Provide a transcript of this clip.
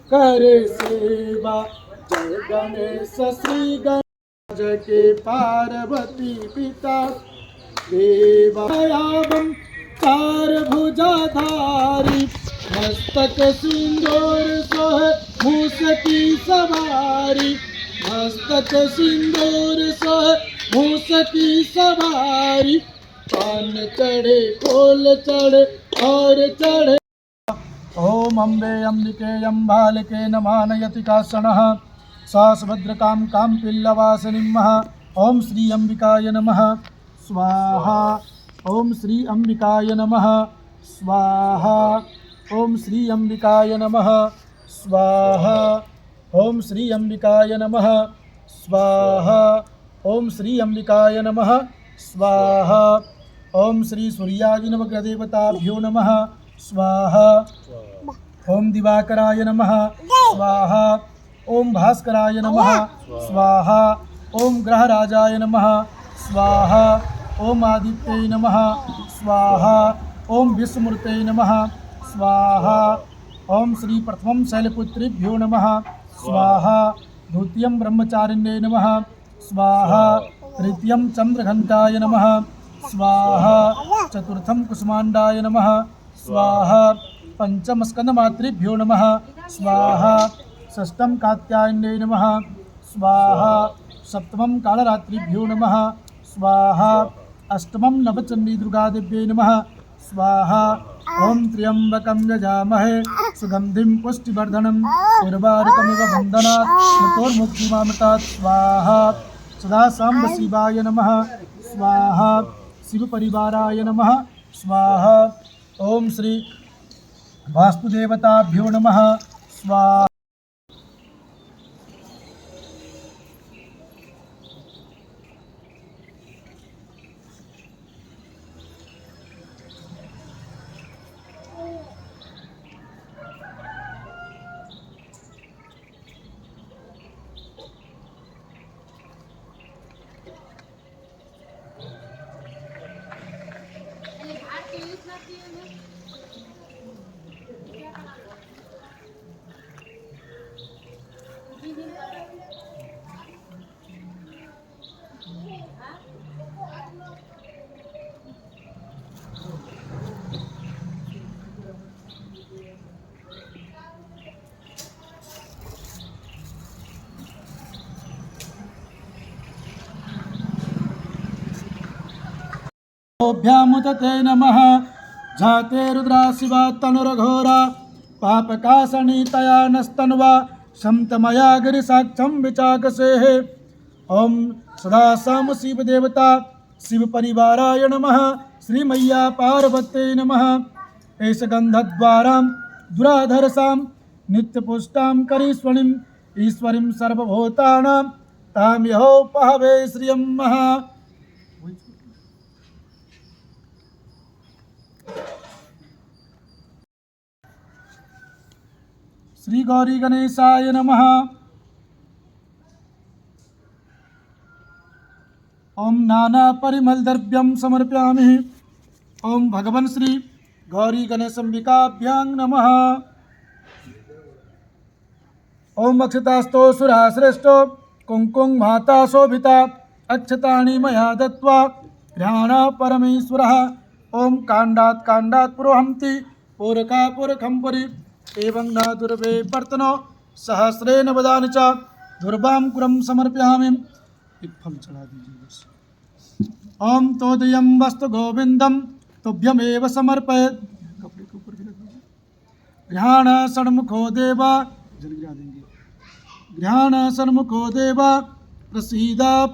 करे सेवा। जय गणेश श्री गणेश के पार्वती पिता देवायावं चार भुजाधारी। मस्तक सिंदूर सोहे मूस की सवारी। मस्तक सिंदूर सोहे मूस की सवारी। पान चढ़े फूल चढ़े और चढ़े। ओम अम्बे अम्बिके अम्बालिके नमानयति कासनः सा सुभद्रकां कां पिल्लवासिनीं। ओम श्री अंबिकाय नमः स्वाहा। ओम श्री अंबिकाय नमः स्वाहा। ओम श्री अंबिकाय नमः स्वाहा। ओम श्री अंबिकाय नमः स्वाहा। ओम श्री अंबिकाय नमः स्वाहा। ओम श्री सूर्याय नवग्रहदेवताभ्यो नमः स्वाहा। ओम दिवाकराय नमः स्वाहा। ओम भास्कराय नमः स्वाहा। ओम ग्रहराजाय नमः स्वाहा। ओम आदित्याय नमः स्वाहा। ओम विष्णुमूर्तये नमः स्वाहा। ओम श्री प्रथमं शैलपुत्रेभ्यो नमः स्वाहा। द्वितीयं ब्रह्मचारिण्ये नमः स्वाहा। तृतीयं चंद्रघंटाय नमः स्वाहा। चतुर्थं कुसुमांडाय नमः स्वाहा। पंचम स्कंदमातृभ्यो नमः स्वाहा। षष्ठं कात्यायन्ये नमः स्वाहा। सप्तमं कालरात्रिभ्यो नमः स्वाहा। अष्टमं नवचंडी दुर्गादेव्यै नमः स्वाहा। ओम त्र्यंबकं यजामहे सुगंधिं पुष्टिवर्धनम् उर्वारुकमिव बन्धनात् मृत्योर्मुक्षीमामृतात् स्वाहा। सदा सांब शिवाय नमः स्वाहा। शिव परिवाराय नमः स्वाहा। ओम श्री वास्तुदेवताभ्यो नमः स्वाहा। भ्यामुदते नमः जाते रुद्रा शिवा तनुर्घोरा पापकाशनीतया नस्तन्वा शमतमया गिरिसाक्षं विचाकसेः। ओम सदा साम शिव देवता शिव परिवाराय नमः श्री मैया पार्वती नमः। एष गंधद्वारां दुराधरसां नित्यपुष्टां करीश्वरीं ईश्वरीं सर्वभूतानां तां यहोपहवे श्रियं महा। श्री गौरी गणेशाय नमः। ओम नाना परिमल द्रव्यं समर्पयामि। ओम भगवन् श्री गौरी गणेशंबिकाभ्यां नमः। ओम अक्षतास्तो सुरा श्रेष्ठो कुंकुम माता शोभिता अक्षतानि मया दत्त्वा ध्यान परमेश्वरः। ओम कांडात् कांडात् पुरोहंति पूरका पूरकं परि एवं न दुर्वे वर्तनो सहस्रेण वदानि च दुर्वां कुरं समर्पयामि। एक फल चढ़ा दीजिए बस। ओम तोदयं वस्तु गोविंदम तुभ्यमेव समर्पयेत्। कपड़े के ऊपर भी रख दीजिए। गृहाण षण्मुखो देवा जल गिरा देंगे। गृहाण षण्मुखो देवा प्रसीदा।